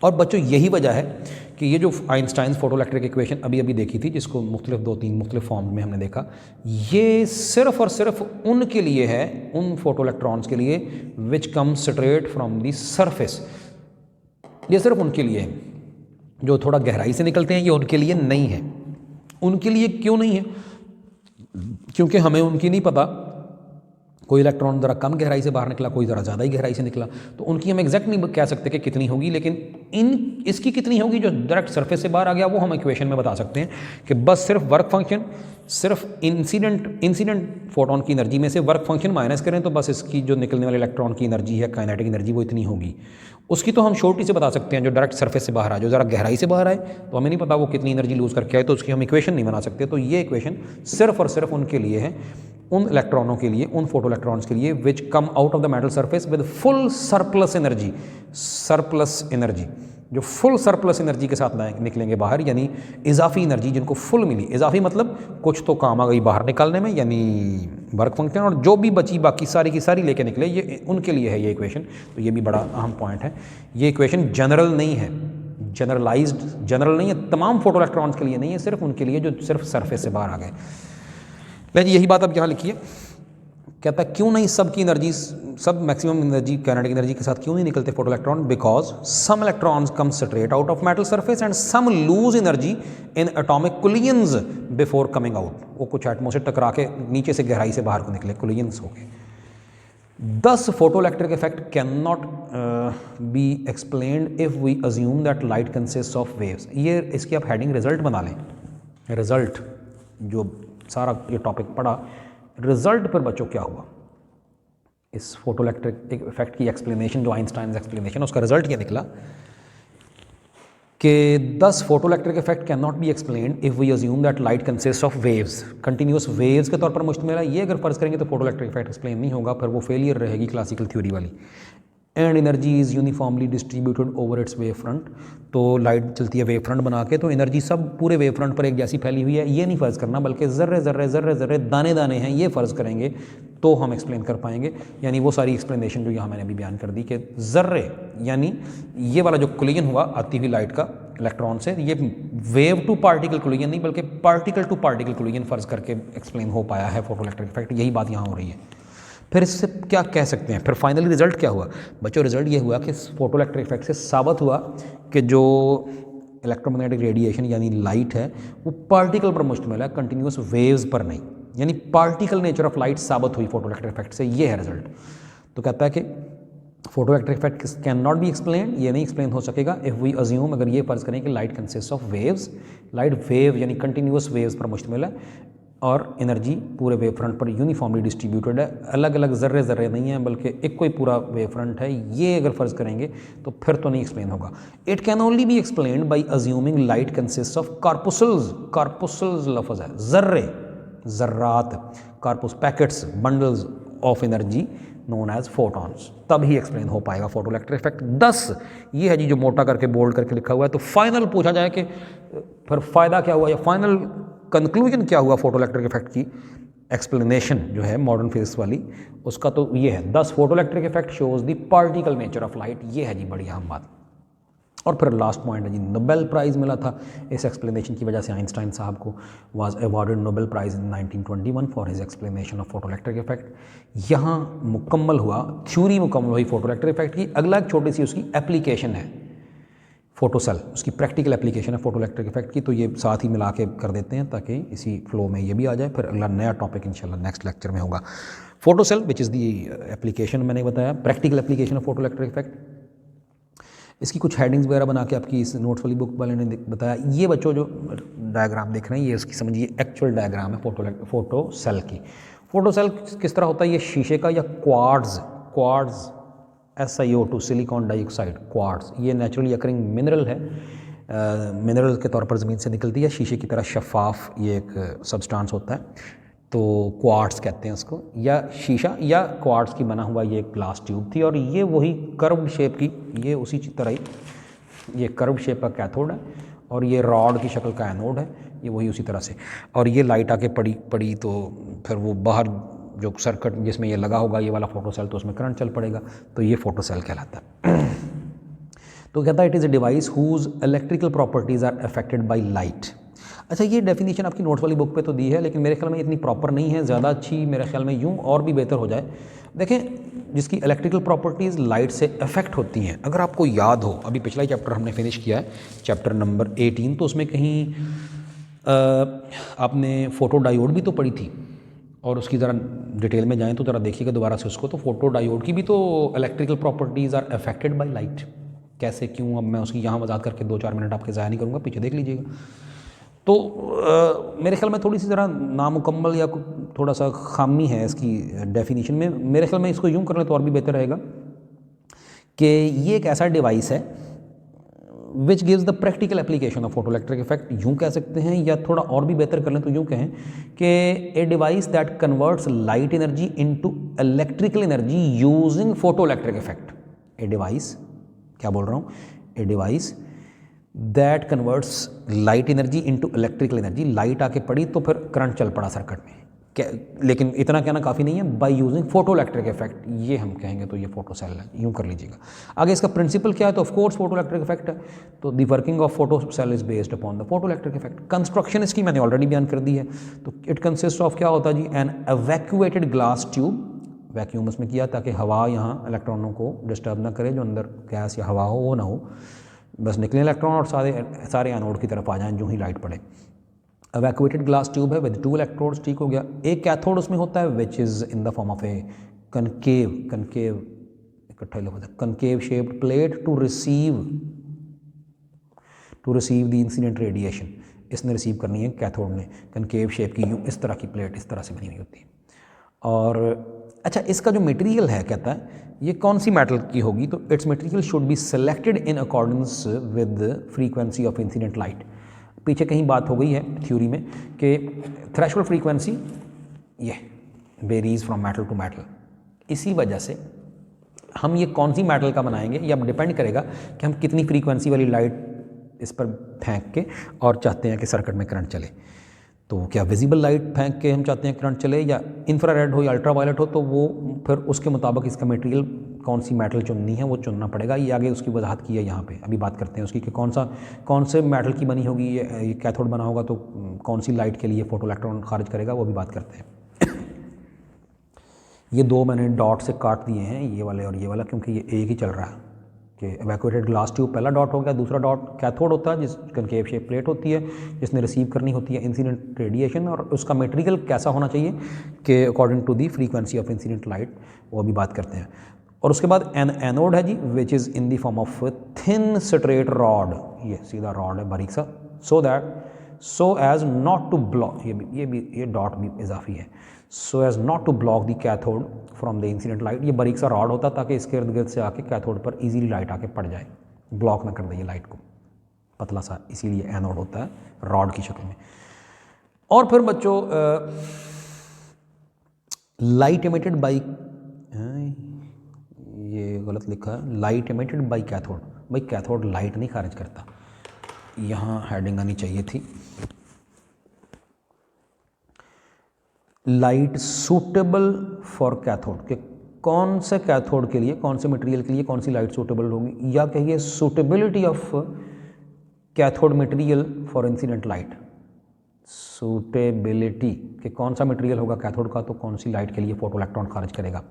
और बच्चों यही वजह है कि ये जो आइंस्टाइन फोटोइलेक्ट्रिक इक्वेशन अभी देखी थी, जिसको दो तीन मुख्तलिफ फॉर्म में हमने देखा, ये सिर्फ और सिर्फ उनके लिए है, उन फोटो इलेक्ट्रॉन्स के लिए which come straight from the surface. ये सिर्फ उनके लिए है जो थोड़ा गहराई से निकलते हैं, ये उनके लिए नहीं है। उनके लिए क्यों नहीं है? क्योंकि हमें उनकी नहीं पता, कोई इलेक्ट्रॉन ज़रा कम गहराई से बाहर निकला, कोई ज़रा ज़्यादा ही गहराई से निकला, तो उनकी हम एग्जैक्ट नहीं कह सकते कि कितनी होगी, लेकिन इसकी कितनी होगी जो डायरेक्ट सरफेस से बाहर आ गया, वो हम इक्वेशन में बता सकते हैं कि बस सिर्फ वर्क फंक्शन, सिर्फ इंसिडेंट फोटोन की एनर्जी में से वर्क फंक्शन माइनस करें तो बस इसकी जो निकलने वाले इलेक्ट्रॉन की एनर्जी है, काइनेटिक एनर्जी, वो इतनी होगी। उसकी तो हम छोटी से बता सकते हैं जो डायरेक्ट सरफेस से बाहर आए, जो ज़रा गहराई से बाहर आए तो हमें नहीं पता वो कितनी एनर्जी लूज़ करके आए, तो उसकी हम इक्वेशन नहीं बना सकते। तो ये इक्वेशन सिर्फ और सिर्फ उनके लिए है, उन इलेक्ट्रॉनों के लिए, उन फोटो इलेक्ट्रॉन्स के लिए which come out of the metal surface with full surplus energy, surplus energy, जो फुल सरप्लस एनर्जी के साथ निकलेंगे बाहर, यानी इजाफी एनर्जी जिनको फुल मिली। इजाफी मतलब कुछ तो काम आ गई बाहर निकालने में, यानी वर्क फंक्शन, और जो भी बची बाकी सारी की सारी लेके निकले, ये उनके लिए है ये इक्वेशन। तो ये भी बड़ा अहम पॉइंट है। ये इक्वेशन जनरल नहीं है, जनरल नहीं है, तमाम फोटो इलेक्ट्रॉन्स के लिए नहीं है, सिर्फ उनके लिए जो सिर्फ सरफेस से बाहर आ गए। लेकिन यही बात अब यहाँ लिखिए, कहता है क्यों नहीं सबकी एनर्जी, सब मैक्सिमम एनर्जी काइनेटिक एनर्जी के साथ क्यों नहीं निकलते photo electron? Because some electrons come straight out of metal surface and some lose energy in atomic collisions before coming out. वो कुछ एटमो से टकरा के नीचे से गहराई से बाहर को निकले, कोलिजन्स हो गए। Thus, photoelectric effect cannot be explained if we assume that light consists of waves. ये इसकी आप हेडिंग रिजल्ट बना लें। रिजल्ट जो सारा ये टॉपिक पढ़ा, रिजल्ट पर बच्चों क्या हुआ, इस फोटोइलेक्ट्रिक इफेक्ट की एक्सप्लेनेशन जो आइंस्टाइन एक्सप्लेनेशन, उसका रिजल्ट क्या निकला कि this photoelectric effect can not be explained if we assume that light consist of waves, continuous waves के तौर पर मुश्तमिल है। ये अगर फर्ज करेंगे तो फोटोइलेक्ट्रिक इफेक्ट एक्सप्लेन नहीं होगा, फिर वो फेलियर रहेगी क्लासिकल थ्योरी वाली। And energy is uniformly distributed over it's wave front, तो लाइट चलती है वेव फ्रंट बना के, तो एनर्जी सब पूरे वेव फ्रंट पर एक जैसी फैली हुई है, ये नहीं फ़र्ज़ करना, बल्कि ज़र्रे ज़र्रे ज़र्रे ज़र्रे दाने दाने हैं, ये फ़र्ज़ करेंगे तो हम एक्सप्लेन कर पाएंगे। यानी वो सारी एक्सप्लेनेशन जो यहाँ मैंने अभी बयान कर दी कि ज़र्रे यानी ये वाला जो कोलिजन हुआ आती हुई लाइट का इलेक्ट्रॉन से, ये वेव टू पार्टिकल कोलिजन नहीं बल्कि पार्टिकल टू पार्टिकल कोलिजन फ़र्ज़ करके एक्सप्लेन हो पाया है फोटोइलेक्ट्रिक इफेक्ट। यही बात यहाँ हो रही है। फिर इससे क्या कह सकते हैं, फिर फाइनली रिजल्ट क्या हुआ बच्चों? रिजल्ट ये हुआ कि फोटोइलेक्ट्रिक इफेक्ट से साबित हुआ कि जो इलेक्ट्रोमैग्नेटिक रेडिएशन यानी लाइट है वो पार्टिकल पर मुश्तमिल है, कंटिन्यूस वेव्स पर नहीं, यानी पार्टिकल नेचर ऑफ लाइट साबित हुई फोटोइलेक्ट्रिक इफेक्ट से। ये है रिजल्ट। तो कहता है कि photoelectric effect can not B explain, ये नहीं एक्सप्लेन हो सकेगा इफ़ वी अज्यूम, अगर ये फर्ज करें कि light consist of waves, light wave यानी कंटिन्यूस वेव्स पर मुश्तमिल है और एनर्जी पूरे वेव फ्रंट पर यूनिफॉर्मली डिस्ट्रीब्यूटेड है, अलग अलग ज़र्रे ज़र्रे नहीं है बल्कि एक कोई पूरा वेव फ्रंट है। ये अगर फ़र्ज़ करेंगे तो फिर तो नहीं एक्सप्लेन होगा। It can only be explained by assuming light consist of corpuscles, corpuscles लफ्ज़ है, ज़र्रे, ज़र्रात, corpus packets, bundles of energy known as photons, तब ही एक्सप्लेन हो पाएगा फोटोइलेक्ट्रिक इफेक्ट। 10 ये है जी जो मोटा करके बोल्ड करके लिखा हुआ है। तो फाइनल पूछा जाए कि फिर फ़ायदा क्या हुआ या फाइनल कंक्लूजन क्या हुआ फोटोइलेक्ट्रिक इफेक्ट की एक्सप्लेनेशन जो है मॉडर्न फिजिक्स वाली, उसका तो ये है 10 photoelectric effect shows the particle nature of light. ये है जी बड़ी अहम बात। और फिर लास्ट पॉइंट है जी, नोबेल प्राइज़ मिला था इस एक्सप्लेनेशन की वजह से। आइंस्टाइन साहब को was awarded Nobel prize in 1921 for his explanation of photoelectric effect. यहाँ मुकम्मल हुआ, थ्योरी मुकम्मल हुई फोटोइलेक्ट्रिक इफेक्ट की। अगला एक छोटी सी उसकी एप्लीकेशन है, फोटोसेल, उसकी प्रैक्टिकल एप्लीकेशन है फोटोइलेक्ट्रिक इफेक्ट की। तो ये साथ ही मिला के कर देते हैं ताकि इसी फ्लो में ये भी आ जाए। फिर अगला नया टॉपिक इंशाल्लाह नेक्स्ट लेक्चर में होगा, photocell which is the application, मैंने बताया practical application of photoelectric effect. इसकी कुछ हेडिंग्स वगैरह बना के आपकी इस नोट्स वाली बुक वाले ने बताया। ये बच्चों जो डायग्राम देख रहे हैं ये उसकी समझिए एक्चुअल डायग्राम है फोटोसेल की। फोटोसेल किस तरह होता है, ये शीशे का या quartz SiO2 silicon dioxide quartz, ये नेचुरली अकरिंग मिनरल है, मिनरल के तौर पर ज़मीन से निकलती है, शीशे की तरह शफाफ ये एक सब्सटेंस होता है, तो क्वार्ट्ज कहते हैं उसको। या शीशा या क्वार्ट्ज की बना हुआ ये एक ग्लास ट्यूब थी और ये वही कर्व शेप की, ये उसी तरह ही ये कर्व शेप का कैथोड है और ये रॉड की शक्ल का एनोड है, ये वही उसी तरह से। और ये लाइट आके पड़ी तो फिर वो बाहर जो सर्किट जिसमें ये लगा होगा ये वाला फोटोसेल, तो उसमें करंट चल पड़ेगा, तो ये फोटोसेल कहलाता है। तो कहता है it is a device whose electrical properties are affected by light. अच्छा, ये डेफिनेशन आपकी नोट्स वाली बुक पे तो दी है, लेकिन मेरे ख्याल में इतनी प्रॉपर नहीं है, ज़्यादा अच्छी मेरे ख्याल में यूँ और भी बेहतर हो जाए। देखें, जिसकी इलेक्ट्रिकल प्रॉपर्टीज़ लाइट से अफेक्ट होती हैं, अगर आपको याद हो, अभी पिछला ही चैप्टर हमने फिनिश किया है, चैप्टर नंबर 18, तो उसमें कहीं आपने फोटो डायोड भी तो पढ़ी थी, और उसकी ज़रा डिटेल में जाएं तो ज़रा देखिएगा दोबारा से उसको। तो फोटो डायोड की भी तो electrical properties are affected by light, कैसे क्यों, अब मैं उसकी यहाँ वजाहत करके 2-4 मिनट आपके ज़ाया नहीं करूँगा, पीछे देख लीजिएगा। तो मेरे ख्याल में थोड़ी सी ज़रा नामुकम्मल या थोड़ा सा खामी है इसकी डेफिनेशन में। मेरे ख्याल में इसको यूँ कर लें तो और भी बेहतर रहेगा कि ये एक ऐसा डिवाइस है which gives the practical application of photoelectric effect, यूँ कह सकते हैं, या थोड़ा और भी बेहतर कर लें तो यूँ कहें कि a device that converts light energy into electrical energy using photoelectric effect. A device, क्या बोल रहा हूँ, a device that converts light energy into electrical energy, light आके पड़ी तो फिर करंट चल पड़ा सर्किट में, क्या, लेकिन इतना कहना काफ़ी नहीं है, by using photo electric effect, ये हम कहेंगे तो ये फोटो सेल है, यूँ कर लीजिएगा। आगे इसका प्रिंसिपल क्या है, तो of course photo electric effect है, तो the working of photo cell is based upon the photo electric effect. Construction इसकी मैंने ऑलरेडी बयान कर दी है, तो इट कंसिस्ट ऑफ क्या होता है जी, N evacuated glass tube, vacuum उसमें किया ताकि हवा यहाँ इलेक्ट्रॉनों को डिस्टर्ब ना करे, जो अंदर गैस या हवा हो वो ना हो, बस निकले इलेक्ट्रॉन और सारे एनोड की तरफ आ जाएं जो ही लाइट पड़े। एवैक्यूएटेड ग्लास ट्यूब है विद 2 इलेक्ट्रोड्स, ठीक हो गया। एक कैथोड उसमें होता है which is in the form of a concave इकट्ठा ही होता है, concave shaped plate to receive the incident radiation. इसने रिसीव करनी है कैथोड ने, कनकेव शेप की, यूँ इस तरह की प्लेट इस तरह से बनी हुई होती है। और अच्छा, इसका जो मटेरियल है, कहता है ये कौन सी मेटल की होगी, तो its material should be selected in accordance with frequency of incident light. पीछे कहीं बात हो गई है थ्योरी में कि थ्रेशोल्ड फ्रीक्वेंसी ये varies from metal to metal, इसी वजह से हम ये कौन सी मेटल का बनाएंगे, ये अब डिपेंड करेगा कि हम कितनी फ्रीक्वेंसी वाली लाइट इस पर फेंक के और चाहते हैं कि सर्किट में करंट चले। तो क्या विजिबल लाइट फेंक के हम चाहते हैं करंट चले, या इंफ्रारेड हो या अल्ट्रावायलेट हो, तो वो फिर उसके मुताबिक इसका मटेरियल कौन सी मेटल चुननी है वो चुनना पड़ेगा। ये आगे उसकी वजाहत की है यहाँ पे, अभी बात करते हैं उसकी कि कौन से मेटल की बनी होगी, ये कैथोड बना होगा तो कौन सी लाइट के लिए फोटो इलेक्ट्रॉन खारिज करेगा, वो भी बात करते हैं। ये 2 मैंने डॉट से काट दिए हैं, ये वाले और ये वाला, क्योंकि ये एक ही चल रहा है कि एवैक्यूएटेड ग्लास ट्यूब पहला डॉट हो गया, दूसरा डॉट कैथोड होता है जिस कनकेव शेप प्लेट होती है जिसने रिसीव करनी होती है इंसिडेंट रेडिएशन, और उसका मटेरियल कैसा होना चाहिए कि according to the frequency of incident light, वो अभी बात करते हैं। और उसके बाद एन एनोड है जी, which is in the form of thin straight rod, ये सीधा रॉड है बारीक सा, so as not to block, ये डॉट भी इजाफी है, so as not to block the cathode from the incident light. ये बारीक सा रॉड होता है ताकि इसके इर्द गिर्द से आके कैथोड पर इजीली लाइट आके पड़ जाए, ब्लॉक ना कर दे ये लाइट को, पतला सा, इसीलिए एनोड होता है रॉड की शक्ल में। और फिर बच्चों लाइट एमिटेड बाई, ये गलत लिखा है, लाइट एमिटेड बाई कैथोड, भाई कैथोड लाइट नहीं खारिज करता, यहाँ हेडिंग आनी चाहिए थी, लाइट सूटेबल फॉर कैथोड, कि कौन से कैथोड के लिए, कौन से मटेरियल के लिए कौन सी लाइट सूटेबल होगी, या कहिए suitability of cathode material for incident light, suitability कि कौन सा मटेरियल होगा कैथोड का तो कौन सी लाइट के लिए फोटो इलेक्ट्रॉन खारिज करेगा,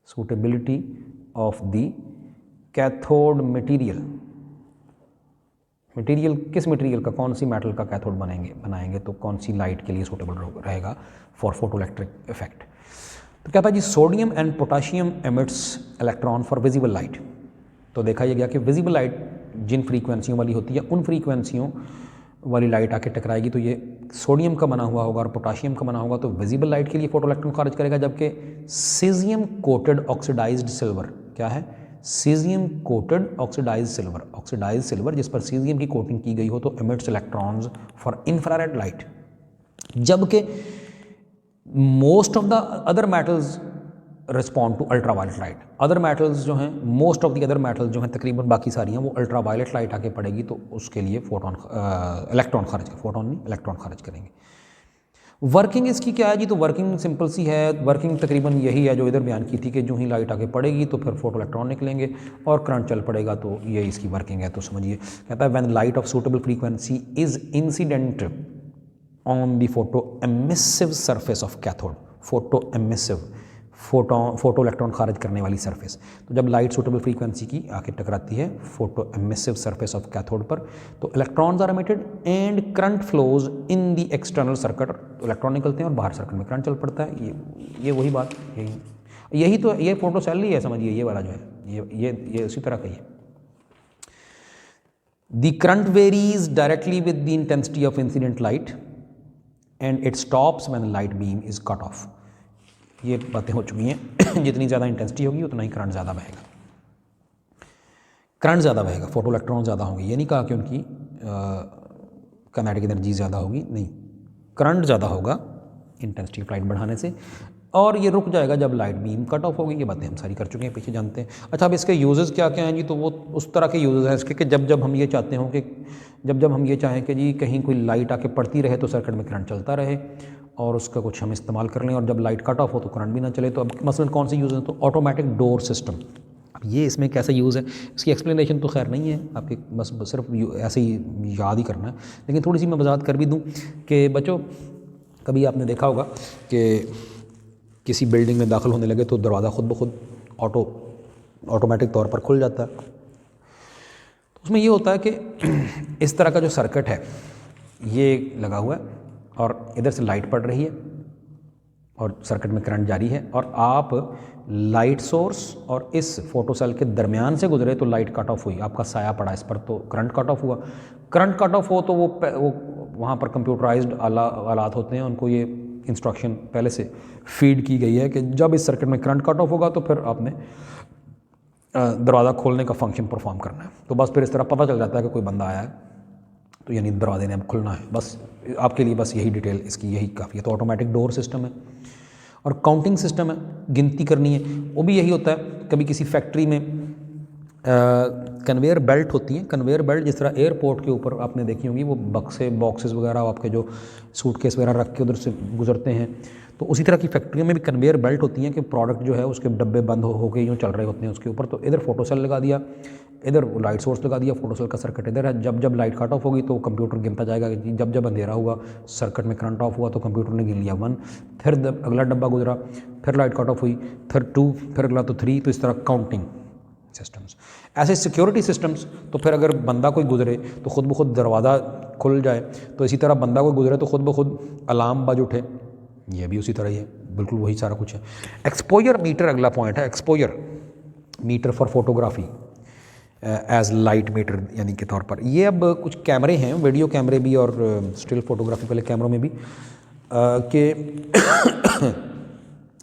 suitability of the cathode material किस मटेरियल का, कौन सी मेटल का कैथोड बनाएंगे तो कौन सी लाइट के लिए सूटेबल रहेगा फॉर फोटो इलेक्ट्रिक इफेक्ट। तो कहता है जी sodium and potassium emits electron for visible light. तो देखा यह गया कि विजिबल लाइट जिन फ्रीक्वेंसियों वाली होती है उन फ्रीक्वेंसियों वाली लाइट आके टकराएगी, तो ये सोडियम का बना हुआ होगा और पोटाशियम का बना होगा तो विजिबल लाइट के लिए फोटो इलेक्ट्रॉन खारिज करेगा। जबकि सीजियम कोटेड ऑक्सीडाइज्ड सिल्वर, क्या है, सीजियम कोटेड ऑक्सीडाइज्ड सिल्वर जिस पर सीजियम की कोटिंग की गई हो तो emits electrons for infrared light. जबकि most of the other metals respond to ultraviolet light, other metals जो हैं, most of the other metals जो हैं तकरीबन बाकी सारी हैं वो अल्ट्रावायलेट लाइट आके पड़ेगी तो उसके लिए इलेक्ट्रॉन खारिज करेंगे। वर्किंग इसकी क्या है जी, तो वर्किंग सिंपल सी है, वर्किंग तकरीबन यही है जो इधर बयान की थी कि जो ही लाइट आके पड़ेगी तो फिर फोटो इलेक्ट्रॉन निकलेंगे और करंट चल पड़ेगा, तो ये इसकी वर्किंग है। तो समझिए, कहता है when light of suitable frequency is incident on the photo emissive surface of cathode, photo emissive photo electron खारिज करने वाली सरफेस, तो जब लाइट सूटेबल फ्रीक्वेंसी की आके टकराती है photo emissive surface of cathode पर तो electrons are emitted and current flows in the external circuit, तो इलेक्ट्रॉन निकलते हैं और बाहर सर्किट में करंट चल पड़ता है। ये वही बात, यही तो ये फोटो सेल ही है, समझिए ये वाला जो है ये उसी तरह का ही है। The current varies directly with the intensity of incident light and it stops when light beam is cut off. ये बातें हो चुकी हैं। जितनी ज़्यादा इंटेंसिटी होगी उतना ही करंट ज़्यादा बहेगा। करंट ज़्यादा बहेगा, फोटो इलेक्ट्रॉन ज़्यादा होंगे। ये नहीं कहा कि उनकी काइनेटिक एनर्जी ज़्यादा होगी, नहीं, करंट ज़्यादा होगा इंटेंसिटी ऑफ लाइट बढ़ाने से, और ये रुक जाएगा जब लाइट बीम कट ऑफ होगी। ये बातें हम सारी कर चुके हैं, पीछे जानते हैं। अच्छा, अब इसके यूजेस क्या क्या हैं जी, तो वो उस तरह के यूजेस हैं इसके कि जब जब हम ये चाहते हों कि जब हम ये चाहें कि जी कहीं कोई लाइट आके पड़ती रहे तो सर्किट में करंट चलता रहे और उसका कुछ हम इस्तेमाल कर लें, और जब लाइट कट ऑफ हो तो करंट भी ना चले। तो अब मसलन कौन से यूज़ हैं, तो ऑटोमेटिक डोर सिस्टम। अब ये इसमें कैसा यूज़ है, इसकी एक्सप्लेनेशन तो खैर नहीं है आपके, बस सिर्फ ऐसे ही याद ही करना है। लेकिन थोड़ी सी मैं वजाहत कर भी दूँ कि बच्चों, कभी आपने देखा होगा कि किसी बिल्डिंग में दाखिल होने लगे तो दरवाज़ा खुद ब खुद ऑटोमेटिक तौर पर खुल जाता है। तो उसमें ये होता है कि इस तरह का जो सर्किट है ये लगा हुआ है और इधर से लाइट पड़ रही है और सर्किट में करंट जारी है, और आप लाइट सोर्स और इस फोटो सेल के दरमियान से गुजरे तो लाइट कट ऑफ हुई, आपका साया पड़ा इस पर तो करंट कट ऑफ हुआ। करंट कट ऑफ हो तो वो वहाँ पर कंप्यूटराइज्ड आलात होते हैं, उनको ये इंस्ट्रक्शन पहले से फीड की गई है कि जब इस सर्किट में करंट कट ऑफ होगा तो फिर आपने दरवाज़ा खोलने का फंक्शन परफॉर्म करना है। तो बस फिर इस तरह पता चल जाता है कि कोई बंदा आया है, तो यानी दरवाजे ने अब खुलना है। बस आपके लिए बस यही डिटेल इसकी यही काफ़ी है। तो ऑटोमेटिक डोर सिस्टम है। और काउंटिंग सिस्टम है, गिनती करनी है, वो भी यही होता है। कभी किसी फैक्ट्री में कन्वेयर बेल्ट होती हैं, कन्वेयर बेल्ट जिस तरह एयरपोर्ट के ऊपर आपने देखी होंगी, वो बॉक्सेस वगैरह आपके जो सूटकेस वगैरह रख के उधर से गुजरते हैं, तो उसी तरह की फैक्ट्रियों में भी कन्वेयर बेल्ट होती हैं कि प्रोडक्ट जो है उसके डब्बे बंद हो के यूँ चल रहे होते हैं उसके ऊपर। तो इधर फोटो सेल लगा दिया, इधर वो लाइट सोर्स लगा दिया, फोटो सेल का सर्किट इधर है। जब जब लाइट कट ऑफ होगी तो कंप्यूटर गिनता जाएगा कि जब जब अंधेरा हुआ, सर्किट में करंट ऑफ हुआ तो कंप्यूटर ने गिन लिया 1, फिर अगला डब्बा गुजरा, फिर लाइट कट ऑफ हुई, फिर 2, फिर अगला तो 3। तो इस तरह काउंटिंग सिस्टम्स। ऐसे सिक्योरिटी सिस्टम्स, तो फिर अगर बंदा कोई गुजरे तो खुद ब खुद दरवाज़ा खुल जाए, तो इसी तरह बंदा कोई गुजरे तो खुद ब खुद अलार्म बज उठे, ये भी उसी तरह ही है, बिल्कुल वही सारा कुछ है। एक्सपोजर मीटर अगला पॉइंट है। Exposure meter for photography as light meter यानी के तौर पर। ये अब कुछ कैमरे हैं, वीडियो कैमरे भी और स्टिल फोटोग्राफी वाले कैमरों में भी कि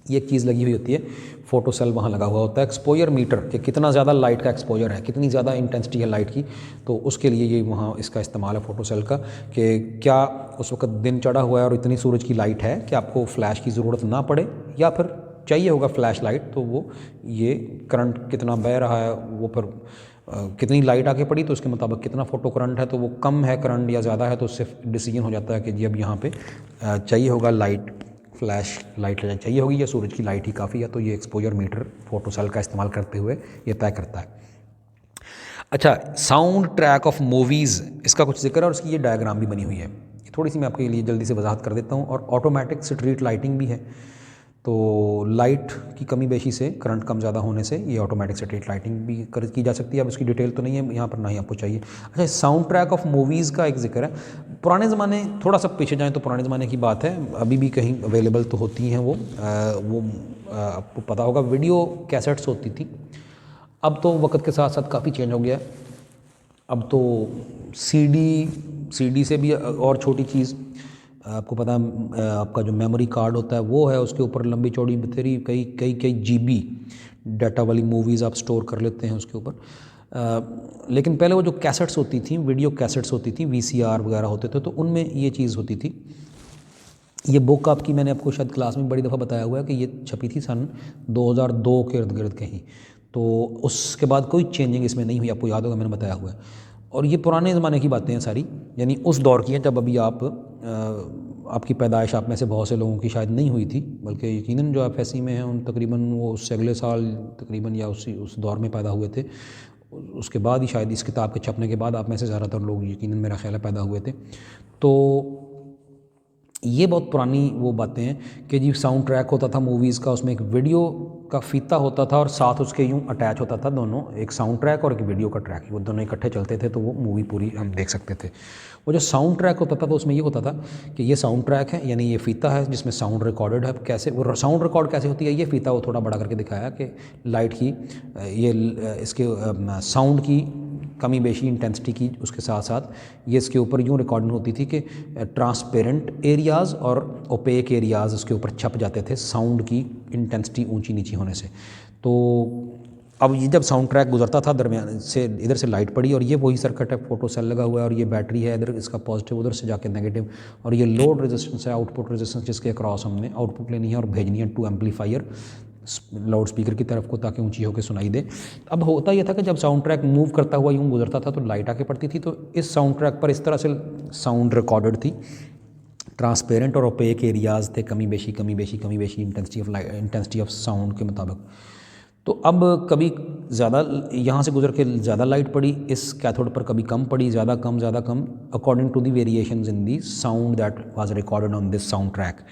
ये एक चीज़ लगी हुई होती है, फोटो सेल वहाँ लगा हुआ होता है। एक्सपोजर मीटर कि कितना ज़्यादा लाइट का एक्सपोजर है, कितनी ज़्यादा इंटेंसिटी है लाइट की, तो उसके लिए ये वहाँ इसका इस्तेमाल है फोटो सेल का कि क्या उस वक्त दिन चढ़ा हुआ है और इतनी सूरज की लाइट है कि आपको फ्लैश की ज़रूरत ना पड़े, या फिर चाहिए होगा फ्लैश लाइट, तो वो ये करंट कितना बह रहा है, वो फिर कितनी लाइट आके पड़ी तो उसके मुताबिक कितना फोटो करंट है, तो वो कम है करंट या ज़्यादा है तो उससे डिसीजन हो जाता है कि जी अब यहाँ पे चाहिए होगा लाइट, फ्लैश लाइट चाहिए होगी या सूरज की लाइट ही काफ़ी है। तो ये एक्सपोजर मीटर फोटो सेल का इस्तेमाल करते हुए ये तय करता है। अच्छा, साउंड ट्रैक ऑफ मूवीज़, इसका कुछ जिक्र है और इसकी ये डायग्राम भी बनी हुई है, थोड़ी सी मैं आपके लिए जल्दी से वजाहत कर देता हूँ। और ऑटोमेटिक स्ट्रीट लाइटिंग भी है, तो लाइट की कमी बेशी से, करंट कम ज़्यादा होने से ये ऑटोमेटिक स्ट्रीट लाइटिंग भी की जा सकती है। अब इसकी डिटेल तो नहीं है यहाँ पर, ना ही आपको चाहिए। अच्छा, साउंड ट्रैक ऑफ मूवीज़ का एक जिक्र है। पुराने ज़माने, थोड़ा सा पीछे जाएँ तो पुराने ज़माने की बात है, अभी भी कहीं अवेलेबल तो होती हैं वो आपको पता होगा, वीडियो कैसेट्स होती थी। अब तो वक्त के साथ साथ काफ़ी चेंज हो गया है। अब तो सीडी से भी और छोटी चीज़, आपको पता है आपका जो मेमोरी कार्ड होता है वो है, उसके ऊपर लंबी चौड़ी बतेरी कई जीबी डाटा वाली मूवीज़ आप स्टोर कर लेते हैं उसके ऊपर। लेकिन पहले वो जो कैसेट्स होती थी, वीडियो कैसेट्स होती थी, वीसीआर वगैरह होते थे, तो उनमें ये चीज़ होती थी। ये बुक आपकी, मैंने आपको शायद क्लास में बड़ी दफ़ा बताया हुआ है कि ये छपी थी सन 2002 के इर्द गिर्द कहीं, तो उसके बाद कोई चेंजिंग इसमें नहीं हुई, आपको याद होगा मैंने बताया हुआ है। और ये पुराने ज़माने की बातें हैं सारी, यानी उस दौर की हैं जब अभी आपकी पैदाइश आप में से बहुत से लोगों की शायद नहीं हुई थी, बल्कि यकीनन जो FSC में हैं उन तकरीबन वो उससे अगले साल तकरीबन या उस दौर में पैदा हुए थे। उसके बाद ही शायद इस किताब के छपने के बाद आप में से ज़्यादातर लोग यकीनन मेरा ख्याल है पैदा हुए थे। तो ये बहुत पुरानी वो बातें हैं कि जी साउंड ट्रैक होता था मूवीज़ का, उसमें एक वीडियो का फीता होता था और साथ उसके यूँ अटैच होता था दोनों, एक साउंड ट्रैक और एक वीडियो का ट्रैक, वो दोनों इकट्ठे चलते थे तो वो मूवी पूरी हम देख सकते थे। वो जो साउंड ट्रैक होता था तो उसमें ये होता था कि ये साउंड ट्रैक है, यानी ये फीता है जिसमें साउंड रिकॉर्डेड है। कैसे वो साउंड रिकॉर्ड कैसे होती है, ये फीता वो थोड़ा बड़ा करके दिखाया कि लाइट की ये इसके साउंड की कमी बेशी इंटेंसिटी की, उसके साथ साथ ये इसके ऊपर यूँ रिकॉर्डिंग होती थी कि ट्रांसपेरेंट एरियाज़ और ओपेक एरियाज़ उसके ऊपर छप जाते थे साउंड की इंटेंसिटी ऊंची नीची होने से। तो अब ये जब साउंड ट्रैक गुजरता था दरमियान से, इधर से लाइट पड़ी और ये वही सर्किट है, फोटो सेल लगा हुआ है और ये बैटरी है, इधर इसका पॉजिटिव उधर से जाके नेगेटिव, और ये लोड रेजिस्टेंस है, आउटपुट रेजिस्टेंस जिसके अक्रॉस हमने आउटपुट लेनी है और भेजनी है टू एम्पलीफायर लाउड स्पीकर की तरफ को, ताकि ऊंची होकर सुनाई दे। अब होता यह था कि जब साउंड ट्रैक मूव करता हुआ यूँ गुजरता था तो लाइट आके पड़ती थी, तो इस साउंड ट्रैक पर इस तरह से साउंड रिकॉर्डेड थी। ट्रांसपेरेंट और ओपेक एरियाज़ थे, कमी बेशी इंटेंसिटी ऑफ साउंड के मुताबिक। तो अब कभी ज़्यादा यहाँ से गुजर के ज़्यादा लाइट पड़ी इस कैथोड पर, कभी कम पड़ी, ज़्यादा कम according to the variations in the sound that was recorded on this sound track.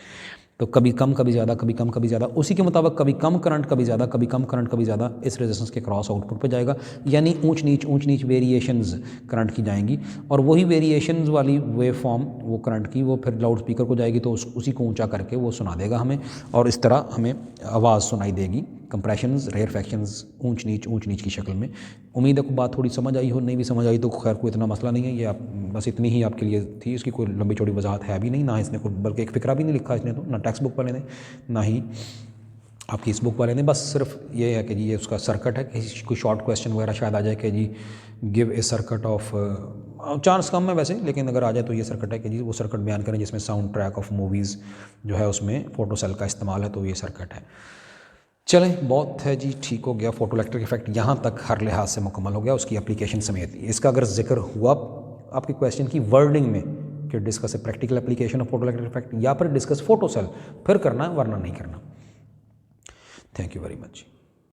तो कभी कम कभी ज़्यादा, कभी कम कभी ज़्यादा, उसी के मुताबिक कभी कम करंट कभी ज़्यादा, कभी कम करंट कभी ज़्यादा इस रेजिस्टेंस के क्रॉस आउटपुट पे जाएगा, यानी ऊंच नीच वेरिएशंस करंट की जाएंगी, और वही वेरिएशंस वाली वेव फॉर्म वो करंट की वो फिर लाउड स्पीकर को जाएगी, तो उसी को ऊंचा करके वो सुना देगा हमें, और इस तरह हमें आवाज़ सुनाई देगी, कंप्रेशंस, रेयरफैक्शंस, ऊंच नीच की शक्ल में। उम्मीद है को बात थोड़ी समझ आई हो, नहीं भी समझ आई तो खैर कोई इतना मसला नहीं है, ये आप बस इतनी ही आपके लिए थी, इसकी कोई लंबी चौड़ी वजाहत है भी नहीं, ना इसने कोई बल्कि एक फ़िक्रा भी नहीं लिखा इसने, तो ना टेक्स्ट बुक वाले ने ना ही आपकी इस बुक वाले ने, बस सिर्फ ये है कि जी ये उसका सर्किट है, किसी कोई शॉर्ट क्वेश्चन वगैरह शायद आ जाए कि जी give a circuit off, chance कम है वैसे, लेकिन अगर आ जाए तो ये सर्किट है कि जी वो सर्किट बयान करें जिसमें साउंड ट्रैक ऑफ मूवीज़ जो है उसमें फोटो सेल का इस्तेमाल है, तो ये सर्किट है। चलें बहुत है जी, ठीक हो गया। फोटो इलेक्ट्रिक इफेक्ट यहाँ तक हर लिहाज से मुकम्मल हो गया, उसकी एप्लीकेशन समेत। इसका अगर जिक्र हुआ आपके क्वेश्चन की वर्डिंग में कि discuss a practical application of photo electric effect या फिर डिस्कस फोटो सेल, फिर करना है वरना नहीं करना। Thank you very much.